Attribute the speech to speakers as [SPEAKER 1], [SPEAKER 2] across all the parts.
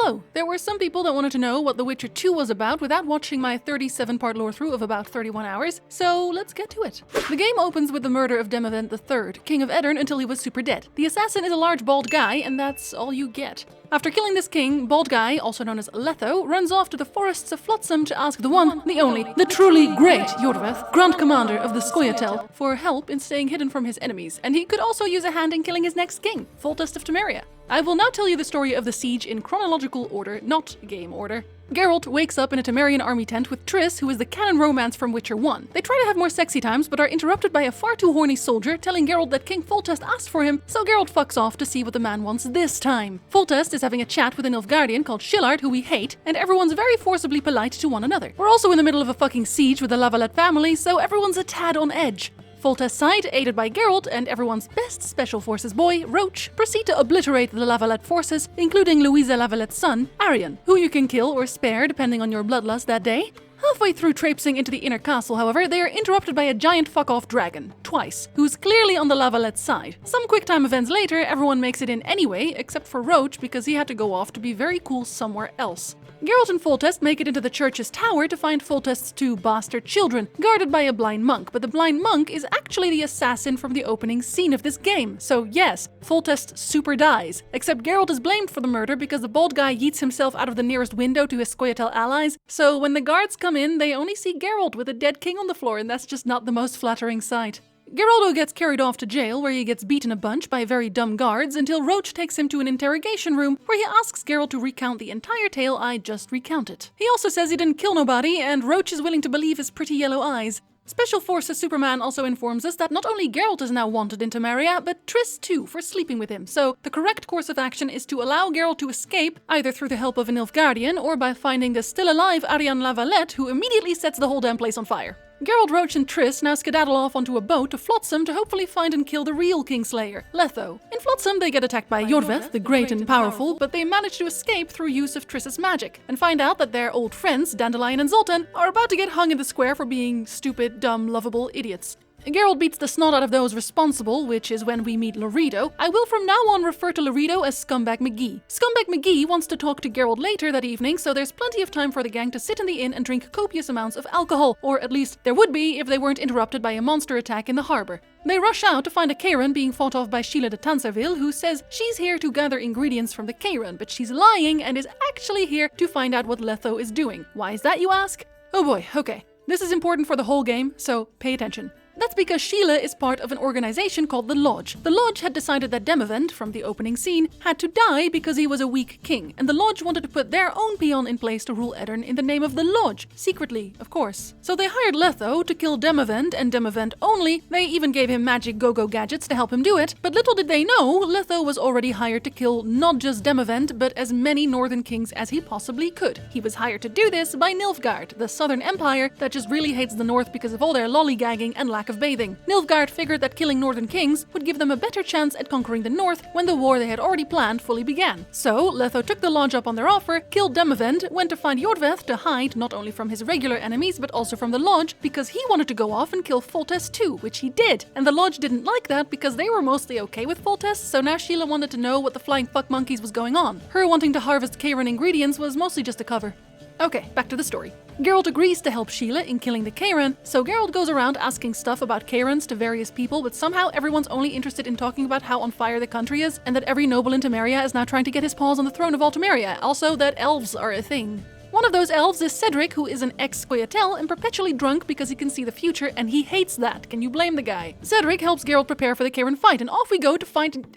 [SPEAKER 1] Hello! There were some people that wanted to know what The Witcher 2 was about without watching my 37-part lore-through of about 31 hours, so let's get to it. The game opens with the murder of Demavend III, king of Edirn until he was super dead. The assassin is a large bald guy, and that's all you get. After killing this king, Bald Guy, also known as Letho, runs off to the forests of Flotsam to ask the one, the only, the truly great Iorveth, Grand Commander of the Scoia'tael, for help in staying hidden from his enemies, and he could also use a hand in killing his next king, Foltest of Temeria. I will now tell you the story of the siege in chronological order, not game order. Geralt wakes up in a Temerian army tent with Triss, who is the canon romance from Witcher 1. They try to have more sexy times, but are interrupted by a far too horny soldier telling Geralt that King Foltest asked for him, so Geralt fucks off to see what the man wants this time. Foltest is having a chat with an Nilfgaardian called Shillard, who we hate, and everyone's very forcibly polite to one another. We're also in the middle of a fucking siege with the Lavalette family, so everyone's a tad on edge. Foltest's side, aided by Geralt and everyone's best Special Forces boy, Roach, proceed to obliterate the Lavalette forces, including Louisa Lavalette's son, Arion, who you can kill or spare depending on your bloodlust that day. Halfway through traipsing into the inner castle, however, they are interrupted by a giant fuck-off dragon, twice, who's clearly on the Lavalette's side. Some quick time events later, everyone makes it in anyway, except for Roach because he had to go off to be very cool somewhere else. Geralt and Foltest make it into the church's tower to find Foltest's two bastard children, guarded by a blind monk, but the blind monk is actually the assassin from the opening scene of this game. So yes, Foltest super dies, except Geralt is blamed for the murder because the bald guy yeets himself out of the nearest window to his Scoia'tael allies, so when the guards come in, they only see Geralt with a dead king on the floor, and that's just not the most flattering sight. Geraldo gets carried off to jail, where he gets beaten a bunch by very dumb guards until Roach takes him to an interrogation room where he asks Geralt to recount the entire tale I just recounted. He also says he didn't kill nobody, and Roach is willing to believe his pretty yellow eyes. Special Forces Superman also informs us that not only Geralt is now wanted in Temeria, but Triss too for sleeping with him, so the correct course of action is to allow Geralt to escape, either through the help of a Nilfgaardian or by finding the still-alive Ariane Lavalette, who immediately sets the whole damn place on fire. Geralt, Roach, and Triss now skedaddle off onto a boat to Flotsam to hopefully find and kill the real Kingslayer, Letho. In Flotsam, they get attacked by Iorveth, the great and powerful, but they manage to escape through use of Triss's magic, and find out that their old friends, Dandelion and Zoltan, are about to get hung in the square for being stupid, dumb, lovable idiots. Geralt beats the snot out of those responsible, which is when we meet Loredo. I will from now on refer to Loredo as Scumbag McGee. Scumbag McGee wants to talk to Geralt later that evening, so there's plenty of time for the gang to sit in the inn and drink copious amounts of alcohol, or at least there would be if they weren't interrupted by a monster attack in the harbor. They rush out to find a Karen being fought off by Sheila de Tanserville, who says she's here to gather ingredients from the Karen, but she's lying and is actually here to find out what Letho is doing. Why is that, you ask? Oh boy, okay. This is important for the whole game, so pay attention. That's because Sheila is part of an organization called the Lodge. The Lodge had decided that Demavend, from the opening scene, had to die because he was a weak king, and the Lodge wanted to put their own peon in place to rule Edirn in the name of the Lodge, secretly, of course. So they hired Letho to kill Demavend, and Demavend only. They even gave him magic go-go gadgets to help him do it, but little did they know, Letho was already hired to kill not just Demavend, but as many northern kings as he possibly could. He was hired to do this by Nilfgaard, the southern empire that just really hates the north because of all their lollygagging and lack of bathing. Nilfgaard figured that killing northern kings would give them a better chance at conquering the north when the war they had already planned fully began. So, Letho took the Lodge up on their offer, killed Demavend, went to find Iorveth to hide not only from his regular enemies but also from the Lodge because he wanted to go off and kill Foltest too, which he did. And the Lodge didn't like that because they were mostly okay with Foltest, so now Sheila wanted to know what the flying fuck monkeys was going on. Her wanting to harvest Karen ingredients was mostly just a cover. Okay, back to the story. Geralt agrees to help Sheila in killing the Karen, so Geralt goes around asking stuff about Karens to various people, but somehow everyone's only interested in talking about how on fire the country is, and that every noble in Temeria is now trying to get his paws on the throne of all Temeria, also that elves are a thing. One of those elves is Cedric, who is an ex-Scoia'tael and perpetually drunk because he can see the future, and he hates that. Can you blame the guy? Cedric helps Geralt prepare for the Karen fight, and off we go to find...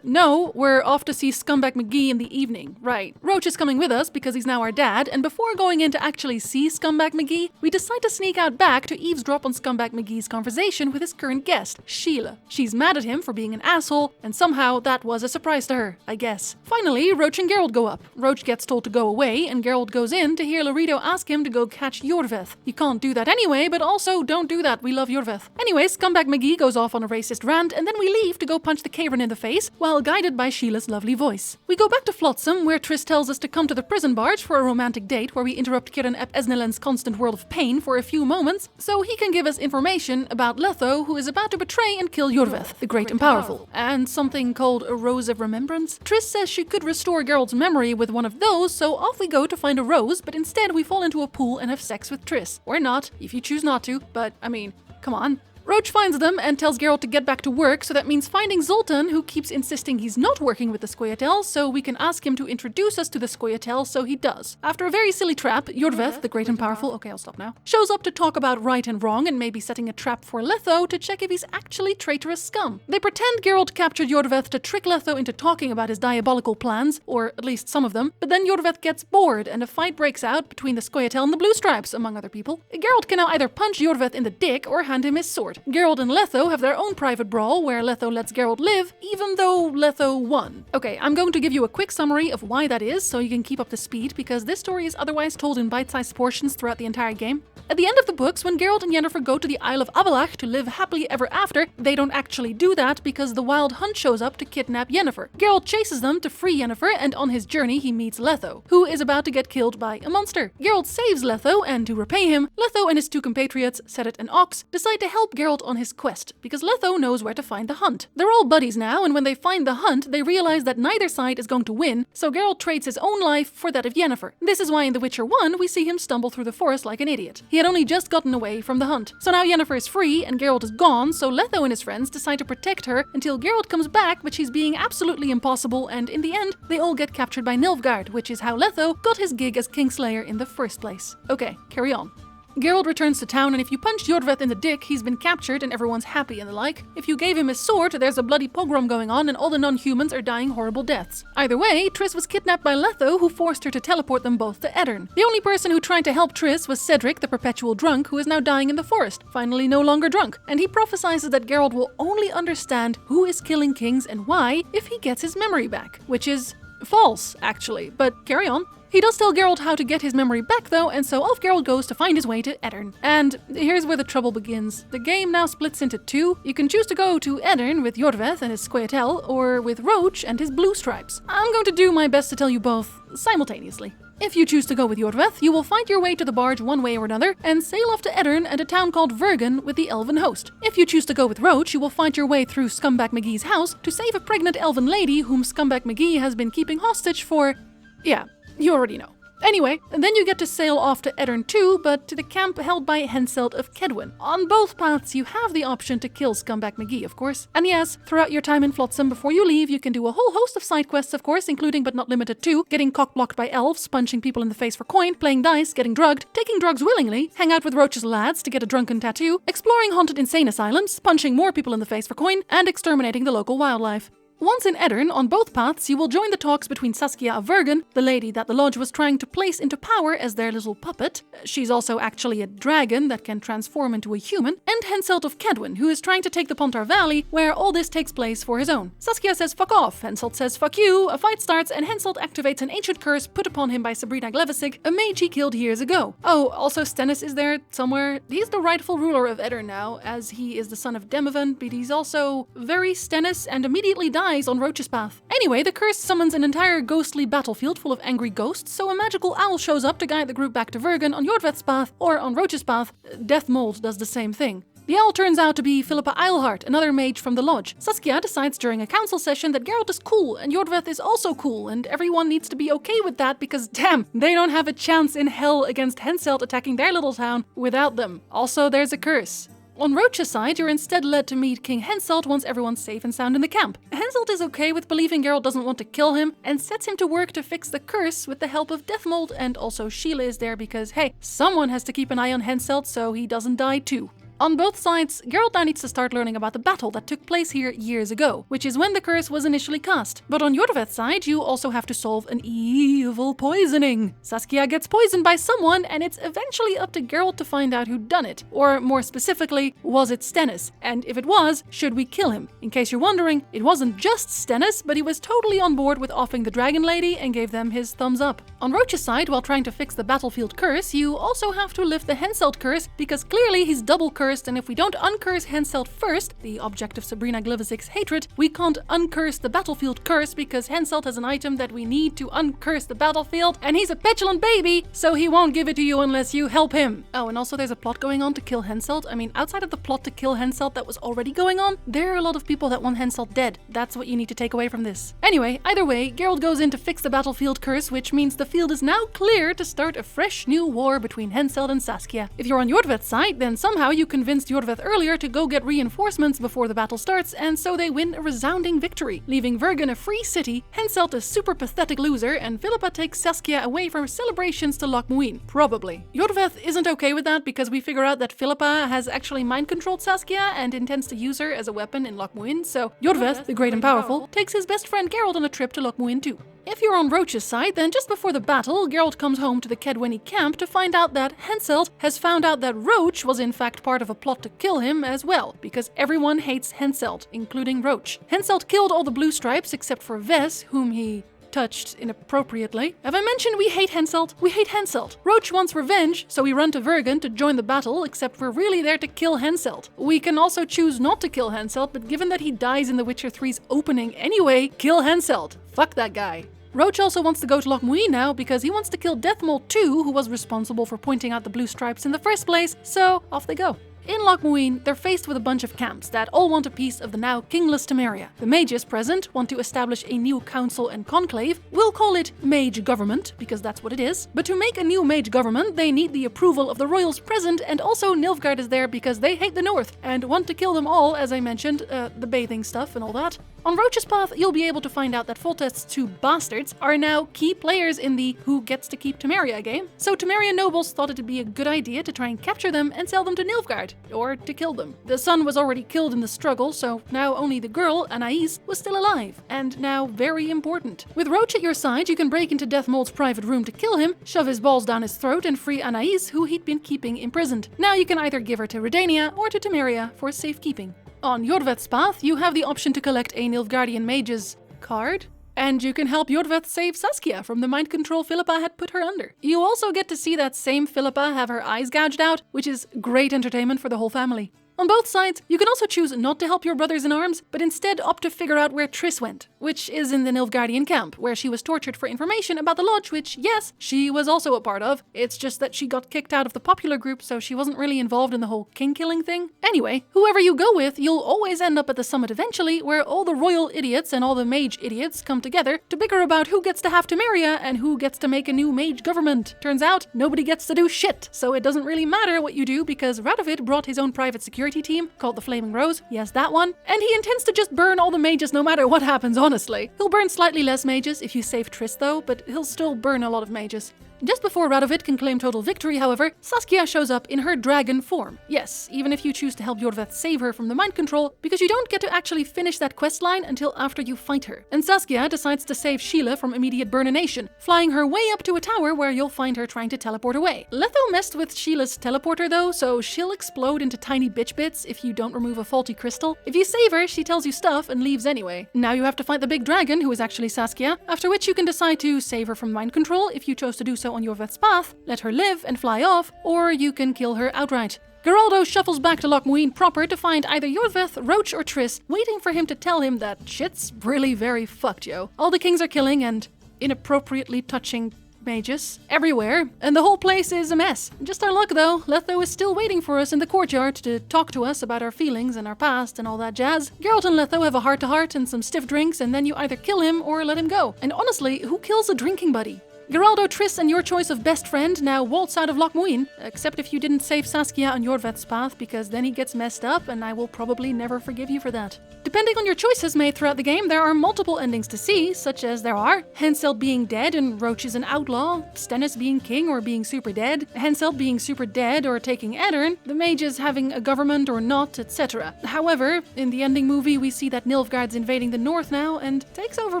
[SPEAKER 1] No, we're off to see Scumbag McGee in the evening. Right. Roach is coming with us because he's now our dad, and before going in to actually see Scumbag McGee, we decide to sneak out back to eavesdrop on Scumbag McGee's conversation with his current guest, Sheila. She's mad at him for being an asshole, and somehow that was a surprise to her, I guess. Finally, Roach and Geralt go up. Roach gets told to go away away, and Geralt goes in to hear Loredo ask him to go catch Iorveth. You can't do that anyway, but also don't do that, we love Iorveth. Anyway, Scumbag McGee goes off on a racist rant, and then we leave to go punch the Cairn in the face, while guided by Sheila's lovely voice. We go back to Flotsam, where Triss tells us to come to the prison barge for a romantic date where we interrupt Kieran ep Esnelen's constant world of pain for a few moments, so he can give us information about Letho, who is about to betray and kill Iorveth, the Great and Powerful, and something called a Rose of Remembrance. Triss says she could restore Geralt's memory with one of those, so off we go to find a rose, but instead we fall into a pool and have sex with Triss. Or not, if you choose not to, but I mean, come on. Roach finds them and tells Geralt to get back to work, so that means finding Zoltan, who keeps insisting he's not working with the Scoia'tael, so we can ask him to introduce us to the Scoia'tael, so he does. After a very silly trap, Iorveth, the Great and Powerful, okay, I'll stop now, shows up to talk about right and wrong and maybe setting a trap for Letho to check if he's actually traitorous scum. They pretend Geralt captured Iorveth to trick Letho into talking about his diabolical plans, or at least some of them, but then Iorveth gets bored and a fight breaks out between the Scoia'tael and the Blue Stripes, among other people. Geralt can now either punch Iorveth in the dick or hand him his sword. Geralt and Letho have their own private brawl where Letho lets Geralt live, even though Letho won. Okay, I'm going to give you a quick summary of why that is so you can keep up to speed, because this story is otherwise told in bite-sized portions throughout the entire game. At the end of the books, when Geralt and Yennefer go to the Isle of Avalach to live happily ever after, they don't actually do that because the Wild Hunt shows up to kidnap Yennefer. Geralt chases them to free Yennefer, and on his journey he meets Letho, who is about to get killed by a monster. Geralt saves Letho, and to repay him, Letho and his two compatriots, Sedit and Ox, decide to help Geralt on his quest, because Letho knows where to find the hunt. They're all buddies now, and when they find the hunt, they realize that neither side is going to win, so Geralt trades his own life for that of Yennefer. This is why in The Witcher 1 we see him stumble through the forest like an idiot. He had only just gotten away from the hunt. So now Yennefer is free and Geralt is gone, so Letho and his friends decide to protect her until Geralt comes back, which he's being absolutely impossible, and in the end, they all get captured by Nilfgaard, which is how Letho got his gig as Kingslayer in the first place. Okay, carry on. Geralt returns to town, and if you punch Iorveth in the dick, he's been captured and everyone's happy and the like. If you gave him his sword, there's a bloody pogrom going on and all the non-humans are dying horrible deaths. Either way, Triss was kidnapped by Letho, who forced her to teleport them both to Edirn. The only person who tried to help Triss was Cedric, the perpetual drunk, who is now dying in the forest, finally no longer drunk. And he prophesies that Geralt will only understand who is killing kings and why if he gets his memory back. Which is false, actually, but carry on. He does tell Geralt how to get his memory back though, and so off Geralt goes to find his way to Edirn. And here's where the trouble begins. The game now splits into two. You can choose to go to Edirn with Iorveth and his Scoia'tael, or with Roach and his Blue Stripes. I'm going to do my best to tell you both simultaneously. If you choose to go with Iorveth, you will find your way to the barge one way or another and sail off to Edirn and a town called Vergen with the elven host. If you choose to go with Roach, you will find your way through Scumbag McGee's house to save a pregnant elven lady whom Scumbag McGee has been keeping hostage for... yeah. You already know. Anyway, and then you get to sail off to Edirn too, but to the camp held by Henselt of Kedwin. On both paths, you have the option to kill Scumbag McGee, of course. And yes, throughout your time in Flotsam before you leave, you can do a whole host of side quests, of course, including but not limited to getting cock-blocked by elves, punching people in the face for coin, playing dice, getting drugged, taking drugs willingly, hang out with Roach's lads to get a drunken tattoo, exploring haunted insane asylums, punching more people in the face for coin, and exterminating the local wildlife. Once in Edirn, on both paths, you will join the talks between Saskia of Vergen, the lady that the Lodge was trying to place into power as their little puppet. She's also actually a dragon that can transform into a human, and Henselt of Kedwin, who is trying to take the Pontar Valley, where all this takes place for his own. Saskia says fuck off, Henselt says fuck you, a fight starts, and Henselt activates an ancient curse put upon him by Sabrina Glevissig, a mage he killed years ago. Oh, also Stennis is there somewhere. He's the rightful ruler of Edirn now, as he is the son of Demovan, but he's also very Stennis and immediately dies on Roach's path. Anyway, the curse summons an entire ghostly battlefield full of angry ghosts, so a magical owl shows up to guide the group back to Vergen on Iorveth's path, or on Roach's path. Death Mold does the same thing. The owl turns out to be Philippa Eilhart, another mage from the Lodge. Saskia decides during a council session that Geralt is cool and Iorveth is also cool, and everyone needs to be okay with that because damn, they don't have a chance in hell against Henselt attacking their little town without them. Also, there's a curse. On Roach's side, you're instead led to meet King Henselt once everyone's safe and sound in the camp. Henselt is okay with believing Geralt doesn't want to kill him and sets him to work to fix the curse with the help of Deathmold, and also Sheila is there because, hey, someone has to keep an eye on Henselt so he doesn't die too. On both sides, Geralt now needs to start learning about the battle that took place here years ago, which is when the curse was initially cast. But on Iorveth's side, you also have to solve an evil poisoning. Saskia gets poisoned by someone, and it's eventually up to Geralt to find out who done it. Or more specifically, was it Stennis? And if it was, should we kill him? In case you're wondering, it wasn't just Stennis, but he was totally on board with offing the Dragon Lady and gave them his thumbs up. On Roach's side, while trying to fix the battlefield curse, you also have to lift the Henselt curse, because clearly he's double cursed, and if we don't uncurse Henselt first, the object of Sabrina Glivesic's hatred, we can't uncurse the battlefield curse because Henselt has an item that we need to uncurse the battlefield, and he's a petulant baby, so he won't give it to you unless you help him. Oh, and also there's a plot going on to kill Henselt. I mean, outside of the plot to kill Henselt that was already going on, there are a lot of people that want Henselt dead. That's what you need to take away from this. Anyway, either way, Geralt goes in to fix the battlefield curse, which means the field is now clear to start a fresh new war between Henselt and Saskia. If you're on Iorveth's side, then somehow you convinced Iorveth earlier to go get reinforcements before the battle starts, and so they win a resounding victory, leaving Vergen a free city, Henselt a super pathetic loser, and Philippa takes Saskia away from celebrations to Loch Muin. Probably. Iorveth isn't okay with that because we figure out that Philippa has actually mind-controlled Saskia and intends to use her as a weapon in Loch Muin, so Iorveth, the great and powerful, takes his best friend Geralt on a trip to Loch Muin too. If you're on Roach's side, then just before the battle, Geralt comes home to the Kedwenny camp to find out that Henselt has found out that Roach was in fact part of a plot to kill him as well, because everyone hates Henselt, including Roach. Henselt killed all the blue stripes except for Ves, whom he touched inappropriately. Have I mentioned we hate Henselt? We hate Henselt. Roach wants revenge, so we run to Vergen to join the battle, except we're really there to kill Henselt. We can also choose not to kill Henselt, but given that he dies in The Witcher 3's opening anyway, kill Henselt. Fuck that guy. Roach also wants to go to Loch Muin now because he wants to kill Deathmole too, who was responsible for pointing out the blue stripes in the first place, so off they go. In Loch Muin, they're faced with a bunch of camps that all want a piece of the now kingless Temeria. The mages present want to establish a new council and conclave. We'll call it Mage Government, because that's what it is. But to make a new Mage Government, they need the approval of the royals present, and also Nilfgaard is there because they hate the North and want to kill them all, as I mentioned, the bathing stuff and all that. On Roach's path, you'll be able to find out that Foltest's two bastards are now key players in the Who Gets to Keep Temeria game, so Temeria nobles thought it'd be a good idea to try and capture them and sell them to Nilfgaard, or to kill them. The son was already killed in the struggle, so now only the girl, Anais, was still alive, and now very important. With Roach at your side, you can break into Deathmold's private room to kill him, shove his balls down his throat, and free Anais, who he'd been keeping imprisoned. Now you can either give her to Redania or to Temeria for safekeeping. On Iorveth's path, you have the option to collect a Nilfgaardian mage's card, and you can help Iorveth save Saskia from the mind control Philippa had put her under. You also get to see that same Philippa have her eyes gouged out, which is great entertainment for the whole family. On both sides, you can also choose not to help your brothers in arms, but instead opt to figure out where Triss went, which is in the Nilfgaardian camp, where she was tortured for information about the lodge, which, yes, she was also a part of. It's just that she got kicked out of the popular group, so she wasn't really involved in the whole king-killing thing. Anyway, whoever you go with, you'll always end up at the summit eventually, where all the royal idiots and all the mage idiots come together to bicker about who gets to have Temeria and who gets to make a new mage government. Turns out, nobody gets to do shit, so it doesn't really matter what you do, because Radovid brought his own private security team called the Flaming Rose, yes, that one, and he intends to just burn all the mages no matter what happens, honestly. He'll burn slightly less mages if you save Triss though, but he'll still burn a lot of mages. Just before Radovid can claim total victory, however, Saskia shows up in her dragon form. Yes, even if you choose to help Iorveth save her from the mind control, because you don't get to actually finish that questline until after you fight her. And Saskia decides to save Sheila from immediate burnination, flying her way up to a tower where you'll find her trying to teleport away. Letho messed with Sheila's teleporter though, so she'll explode into tiny bitch bits if you don't remove a faulty crystal. If you save her, she tells you stuff and leaves anyway. Now you have to fight the big dragon, who is actually Saskia, after which you can decide to save her from mind control if you chose to do so on Iorveth's path, let her live and fly off, or you can kill her outright. Geraldo shuffles back to Loch Muin proper to find either Iorveth, Roach, or Triss, waiting for him to tell him that shit's really very fucked, yo. All the kings are killing and inappropriately touching mages everywhere, and the whole place is a mess. Just our luck though, Letho is still waiting for us in the courtyard to talk to us about our feelings and our past and all that jazz. Geralt and Letho have a heart-to-heart and some stiff drinks, and then you either kill him or let him go. And honestly, who kills a drinking buddy? Geraldo, Triss, and your choice of best friend now waltz out of Loch Muin, except if you didn't save Saskia on Iorveth's path, because then he gets messed up and I will probably never forgive you for that. Depending on your choices made throughout the game, there are multiple endings to see, such as there are Henselt being dead and Roach is an outlaw, Stennis being king or being super dead, Henselt being super dead or taking Edirn, the mages having a government or not, etc. However, in the ending movie we see that Nilfgaard's invading the north now and takes over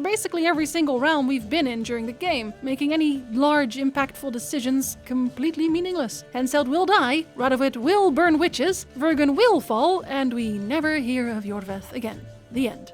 [SPEAKER 1] basically every single realm we've been in during the game, making any large impactful decisions completely meaningless. Henselt will die, Radovid will burn witches, Vergen will fall, and we never hear of Iorveth again. The end.